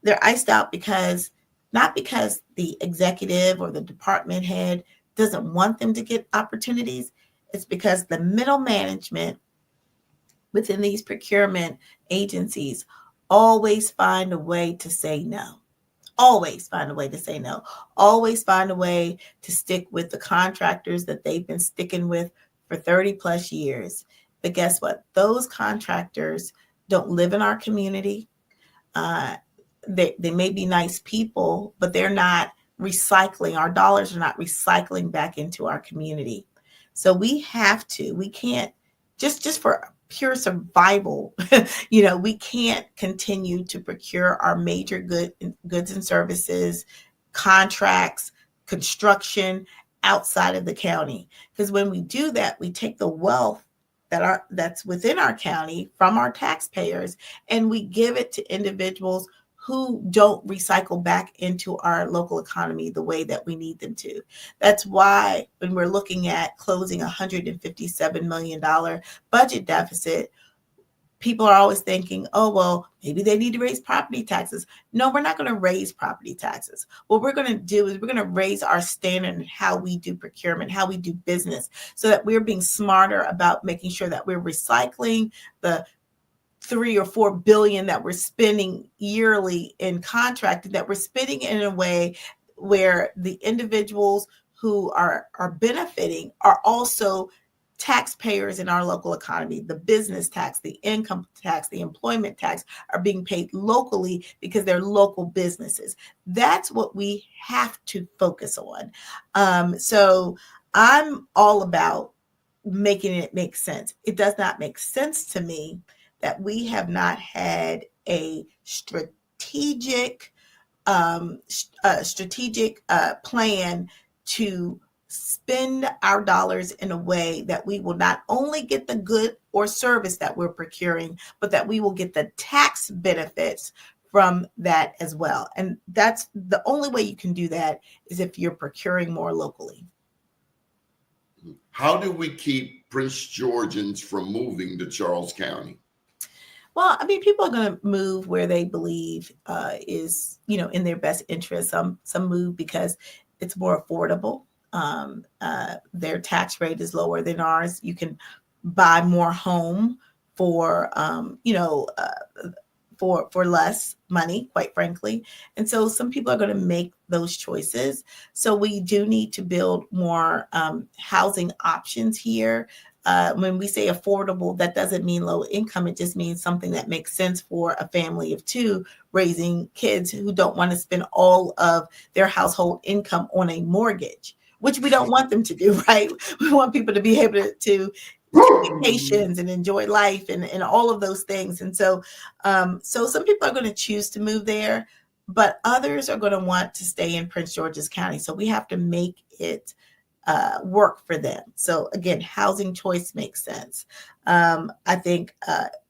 They're iced out because, not because the executive or the department head doesn't want them to get opportunities. It's because the middle management within these procurement agencies always find a way to say no. Always find a way to say no. Always find a way to stick with the contractors that they've been sticking with for 30 plus years. But guess what? Those contractors don't live in our community. They may be nice people, but they're not recycling. Our dollars are not recycling back into our community. So we can't, just for pure survival. We can't continue to procure our major goods and services, contracts, construction outside of the county. Because when we do that, we take the wealth that's within our county from our taxpayers, and we give it to individuals who don't recycle back into our local economy the way that we need them to. That's why when we're looking at closing $157 million budget deficit, people are always thinking, oh, well, maybe they need to raise property taxes. No, we're not going to raise property taxes. What we're going to do is we're going to raise our standard in how we do procurement, how we do business, so that we're being smarter about making sure that we're recycling the 3 or 4 billion that we're spending yearly in contracting, that we're spending in a way where the individuals who are benefiting are also taxpayers in our local economy. The business tax, the income tax, the employment tax are being paid locally because they're local businesses. That's what we have to focus on. So I'm all about making it make sense. It does not make sense to me that we have not had a strategic plan to spend our dollars in a way that we will not only get the good or service that we're procuring, but that we will get the tax benefits from that as well. And that's the only way you can do that, is if you're procuring more locally. How do we keep Prince Georgians from moving to Charles County? Well, I mean, people are going to move where they believe is, in their best interest. Some move because it's more affordable. Their tax rate is lower than ours. You can buy more home for, for less money, quite frankly. And so some people are going to make those choices. So we do need to build more housing options here. When we say affordable, that doesn't mean low income. It just means something that makes sense for a family of two raising kids who don't want to spend all of their household income on a mortgage, which we don't want them to do, right? We want people to be able to vacations and enjoy life and all of those things. And so some people are going to choose to move there, but others are going to want to stay in Prince George's County. So we have to make it work for them. So again, housing choice makes sense. I think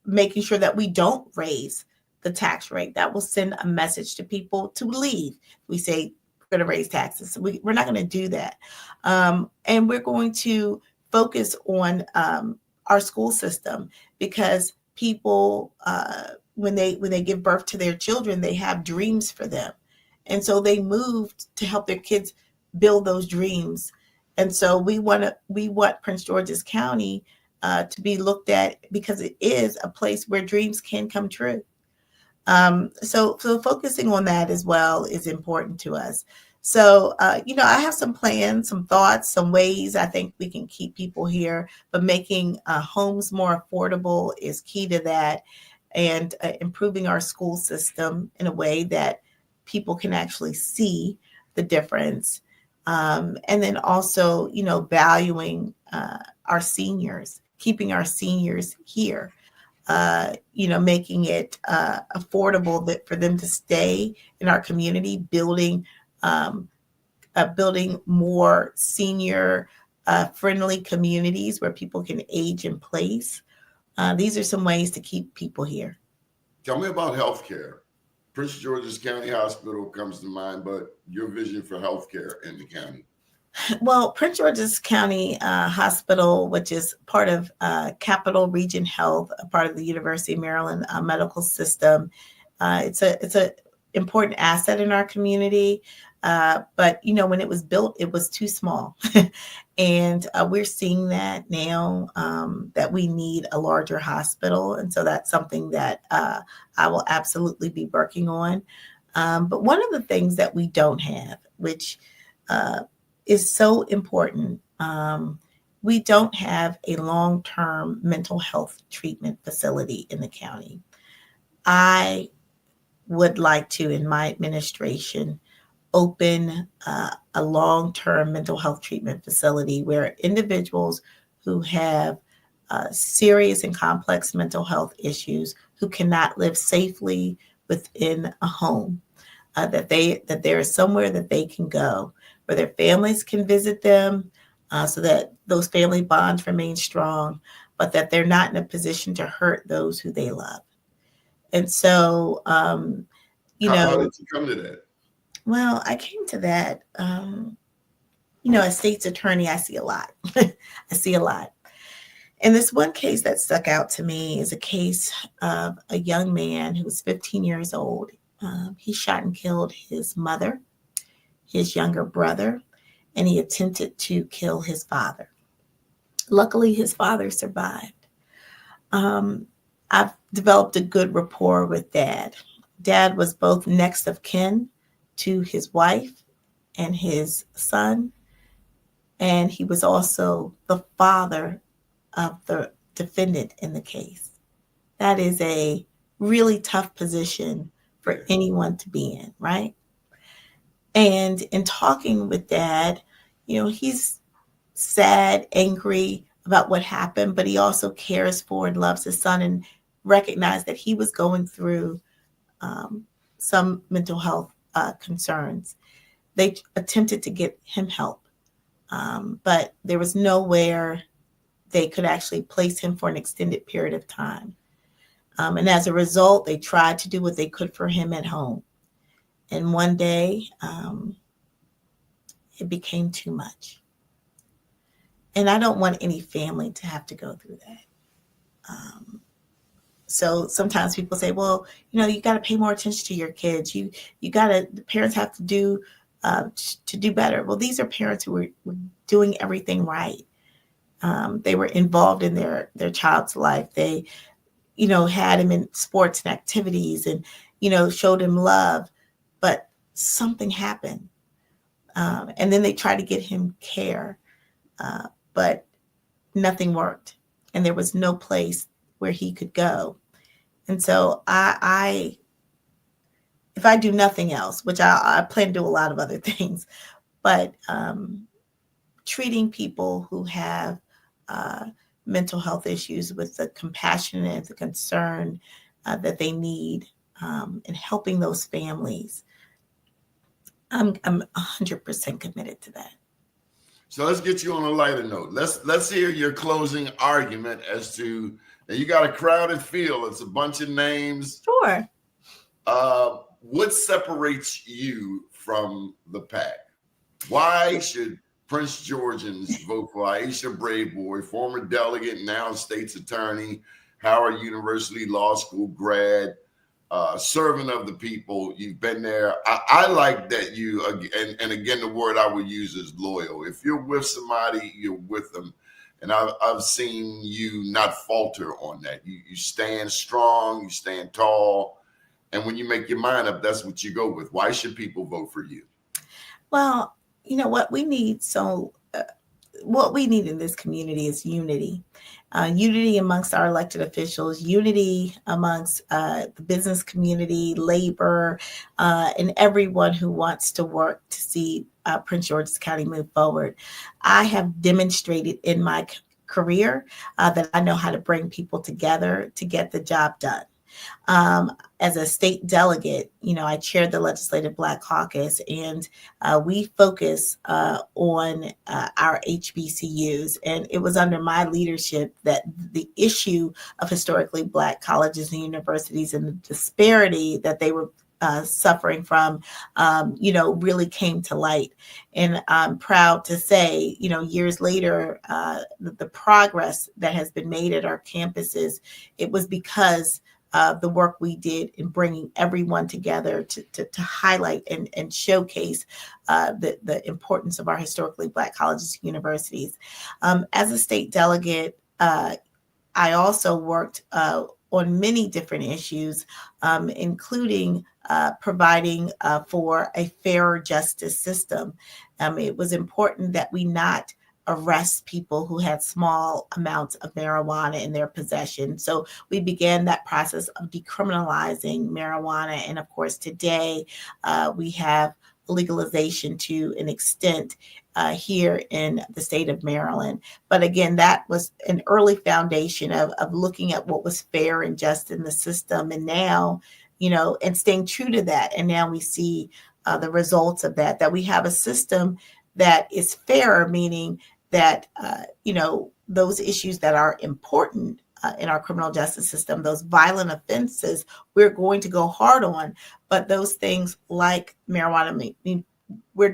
making sure that we don't raise the tax rate, that will send a message to people to leave. We say we're going to raise taxes. We're not going to do that. And we're going to focus on our school system, because people, when they give birth to their children, they have dreams for them. And so they moved to help their kids build those dreams. And so we want Prince George's County to be looked at, because it is a place where dreams can come true. So focusing on that as well is important to us. So, I have some plans, some thoughts, some ways I think we can keep people here, but making homes more affordable is key to that, and improving our school system in a way that people can actually see the difference. And then also, valuing our seniors, keeping our seniors here, making it affordable for them to stay in our community, building more senior friendly communities where people can age in place. These are some ways to keep people here. Tell me about healthcare. Prince George's County Hospital comes to mind, but your vision for healthcare in the county. Well, Prince George's County Hospital, which is part of Capital Region Health, a part of the University of Maryland medical system, it's a important asset in our community. But when it was built, it was too small, and we're seeing that now, that we need a larger hospital, and so that's something that I will absolutely be working on. But one of the things that we don't have, which is so important, we don't have a long-term mental health treatment facility in the county. I would like to, in my administration, open a long-term mental health treatment facility where individuals who have serious and complex mental health issues who cannot live safely within a home. That there is somewhere that they can go where their families can visit them, so that those family bonds remain strong, but that they're not in a position to hurt those who they love. And so, How did you come to that? well, I came to that. As state's attorney, I see a lot. I see a lot. And this one case that stuck out to me is a case of a young man who was 15 years old. He shot and killed his mother, his younger brother, and he attempted to kill his father. Luckily, his father survived. I've developed a good rapport with Dad. Dad was both next of kin to his wife and his son, and he was also the father of the defendant in the case. That is a really tough position for anyone to be in, right? And in talking with Dad, he's sad, angry about what happened, but he also cares for and loves his son and recognized that he was going through some mental health concerns. They attempted to get him help, but there was nowhere they could actually place him for an extended period of time. And as a result, they tried to do what they could for him at home. And one day, it became too much. And I don't want any family to have to go through that. So sometimes people say, well, you got to pay more attention to your kids. The parents have to do better. Well, these are parents who were doing everything right. They were involved in their child's life. They, had him in sports and activities and, showed him love, but something happened. And then they tried to get him care, but nothing worked. And there was no place where he could go. And so if I do nothing else, which I plan to do a lot of other things, but treating people who have mental health issues with the compassion and the concern that they need, and helping those families, I'm 100% committed to that. So let's get you on a lighter note. Let's hear your closing argument as to, now you got a crowded field. It's a bunch of names. Sure. What separates you from the pack? Why should Prince Georgians vote for Aisha Braveboy, former delegate, now state's attorney, Howard University Law School grad, servant of the people? You've been there. I like that you, and again, the word I would use is loyal. If you're with somebody, you're with them. And I've seen you not falter on that. You stand strong, you stand tall. And when you make your mind up, that's what you go with. Why should people vote for you? Well, you know what we need. What we need in this community is unity. Unity amongst our elected officials, unity amongst the business community, labor, and everyone who wants to work to see Prince George's County move forward. I have demonstrated in my career that I know how to bring people together to get the job done. As a state delegate, I chaired the Legislative Black Caucus, and we focus on our HBCUs. And it was under my leadership that the issue of historically Black colleges and universities and the disparity that they were suffering from, really came to light. And I'm proud to say, years later, the progress that has been made at our campuses, it was because the work we did in bringing everyone together to highlight and showcase the importance of our historically Black colleges and universities. As a state delegate, I also worked on many different issues, including providing for a fairer justice system. It was important that we not arrest people who had small amounts of marijuana in their possession. So we began that process of decriminalizing marijuana. And of course, today we have legalization to an extent here in the state of Maryland. But again, that was an early foundation of looking at what was fair and just in the system. And now, and staying true to that. And now we see the results of that we have a system that is fair, meaning that, those issues that are important in our criminal justice system, those violent offenses, we're going to go hard on. But those things like marijuana, we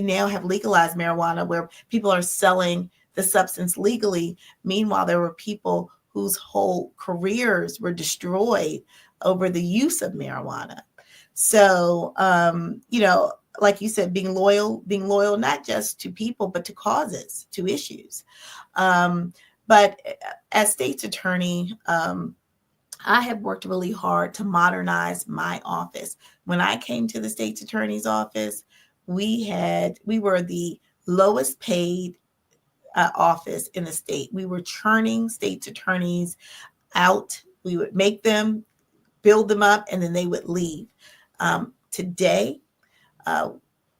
now have legalized marijuana where people are selling the substance legally. Meanwhile, there were people whose whole careers were destroyed over the use of marijuana. So, like you said, being loyal, not just to people, but to causes, to issues. But as state's attorney, I have worked really hard to modernize my office. When I came to the state's attorney's office, we were the lowest paid office in the state. We were churning state's attorneys out. We would make them, build them up, and then they would leave. Today,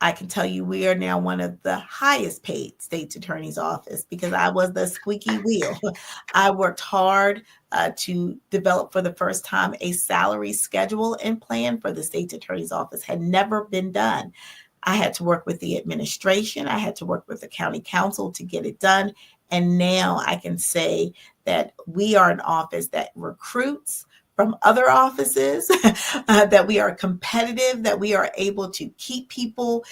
I can tell you we are now one of the highest paid state's attorney's office because I was the squeaky wheel. I worked hard to develop for the first time a salary schedule and plan for the state's attorney's office. Had never been done. I had to work with the administration. I had to work with the county council to get it done. And now I can say that we are an office that recruits from other offices, that we are competitive, that we are able to keep people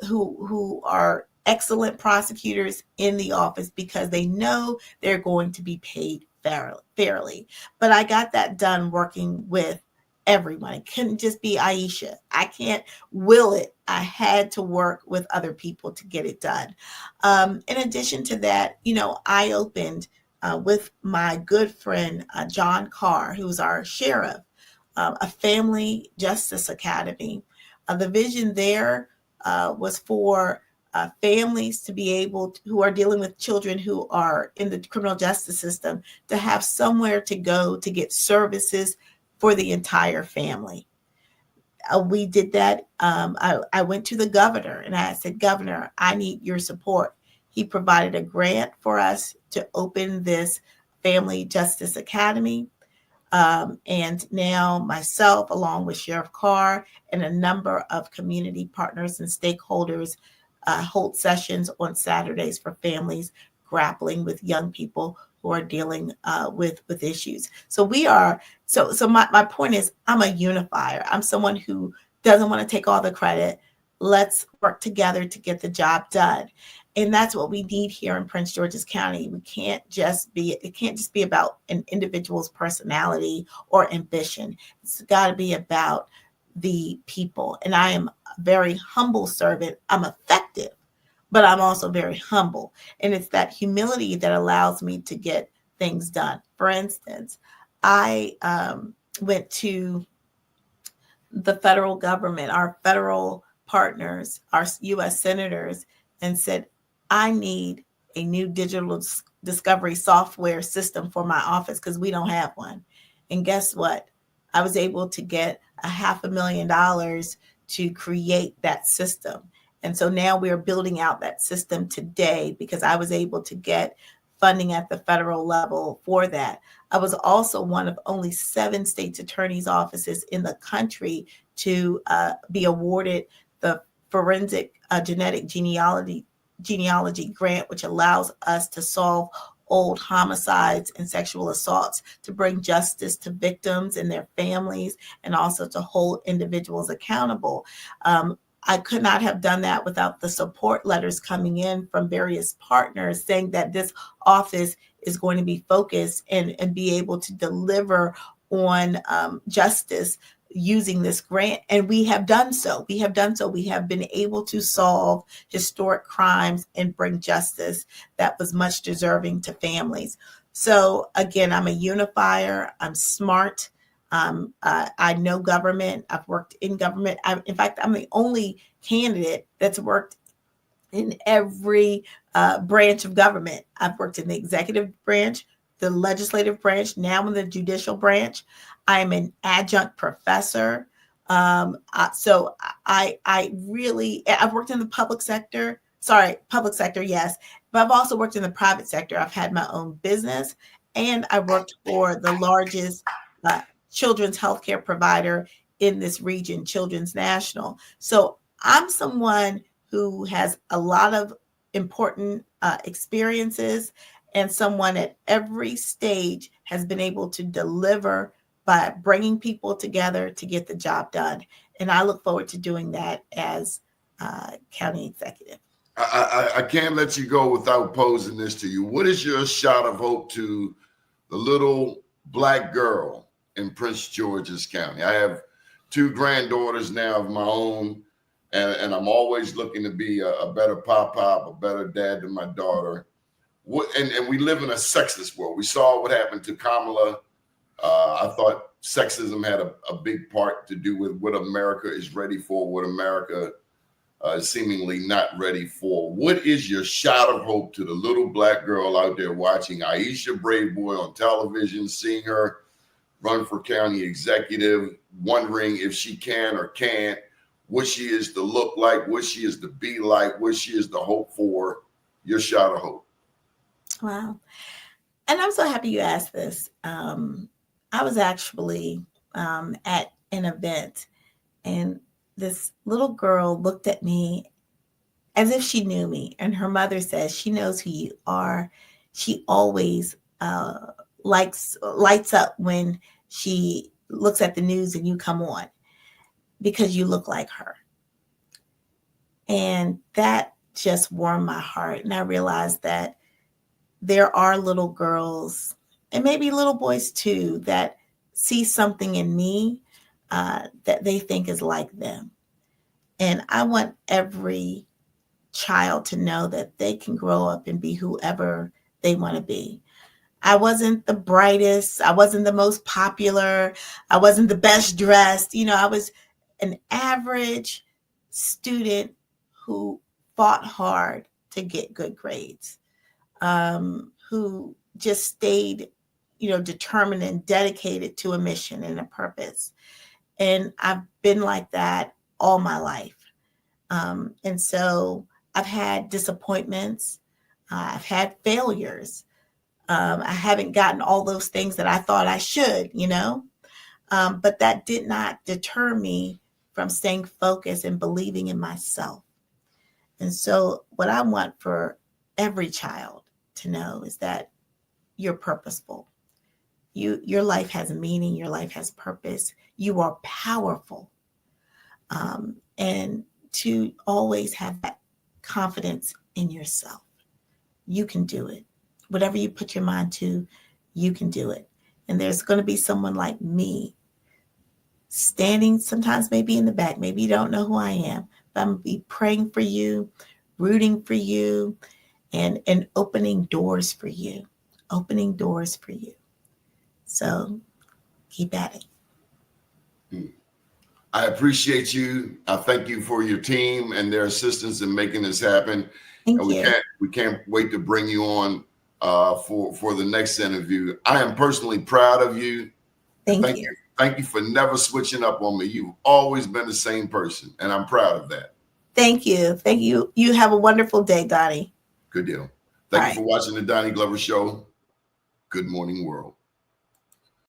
who are excellent prosecutors in the office because they know they're going to be paid fairly. But I got that done working with everyone. It couldn't just be Aisha. I can't will it. I had to work with other people to get it done. In addition to that, I opened with my good friend, John Carr, who's our sheriff, a family justice academy. The vision there was for families to be able to, who are dealing with children who are in the criminal justice system, to have somewhere to go to get services for the entire family. We did that. I went to the governor and I said, Governor, I need your support. He provided a grant for us to open this Family Justice Academy. And now myself, along with Sheriff Carr and a number of community partners and stakeholders, hold sessions on Saturdays for families grappling with young people who are dealing with issues. So my point is, I'm a unifier. I'm someone who doesn't want to take all the credit. Let's work together to get the job done. And that's what we need here in Prince George's County. It can't just be about an individual's personality or ambition. It's got to be about the people. And I am a very humble servant. I'm effective, but I'm also very humble. And it's that humility that allows me to get things done. For instance, I went to the federal government, our federal partners, our U.S. senators, and said, I need a new digital discovery software system for my office because we don't have one. And guess what? I was able to get $500,000 to create that system. And so now we're building out that system today because I was able to get funding at the federal level for that. I was also one of only 7 state's attorney's offices in the country to be awarded the forensic genetic genealogy grant, which allows us to solve old homicides and sexual assaults, to bring justice to victims and their families, and also to hold individuals accountable. I could not have done that without the support letters coming in from various partners saying that this office is going to be focused and be able to deliver on justice using this grant. And we have done so. We have been able to solve historic crimes and bring justice that was much deserving to families. So again, I'm a unifier. I'm smart. I know government. I've worked in government. In fact, I'm the only candidate that's worked in every branch of government. I've worked in the executive branch, the legislative branch, now in the judicial branch. I'm an adjunct professor So I really, I've worked in the public sector. Sorry, public sector, yes. But I've also worked in the private sector. I've had my own business, and I worked for the largest children's healthcare provider in this region, Children's National. So I'm someone who has a lot of important experiences, and someone at every stage has been able to deliver by bringing people together to get the job done. And I look forward to doing that as county executive. I can't let you go without posing this to you. What is your shot of hope to the little Black girl in Prince George's County? I have 2 granddaughters now of my own, and I'm always looking to be a better pop, a better dad to my daughter. And we live in a sexist world. We saw what happened to Kamala. I thought sexism had a big part to do with what America is ready for, what America is seemingly not ready for. What is your shot of hope to the little Black girl out there watching Aisha Braveboy on television, seeing her run for county executive, wondering if she can or can't, what she is to look like, what she is to be like, what she is to hope for? Your shot of hope. Wow. And I'm so happy you asked this. I was actually at an event, and this little girl looked at me as if she knew me. And her mother says she knows who you are. She always lights up when she looks at the news and you come on, because you look like her. And that just warmed my heart. And I realized that there are little girls, and maybe little boys too, that see something in me that they think is like them. And I want every child to know that they can grow up and be whoever they want to be. I wasn't the brightest. I wasn't the most popular. I wasn't the best dressed. I was an average student who fought hard to get good grades, who just stayed, determined and dedicated to a mission and a purpose. And I've been like that all my life. And so I've had disappointments. I've had failures. I haven't gotten all those things that I thought I should, but that did not deter me from staying focused and believing in myself. And so what I want for every child to know is that you're purposeful. Your life has meaning. Your life has purpose. You are powerful. And to always have that confidence in yourself. You can do it. Whatever you put your mind to, you can do it. And there's going to be someone like me standing sometimes maybe in the back. Maybe you don't know who I am, but I'm going to be praying for you, rooting for you, and opening doors for you. Opening doors for you. So keep at it. I appreciate you. I thank you for your team and their assistance in making this happen. Thank and you. We can't wait to bring you on for the next interview. I am personally proud of you. Thank you. Thank you for never switching up on me. You've always been the same person, and I'm proud of that. Thank you. Thank you. You have a wonderful day, Doni. Good deal. Thank you for watching the Doni Glover Show. Good morning, world.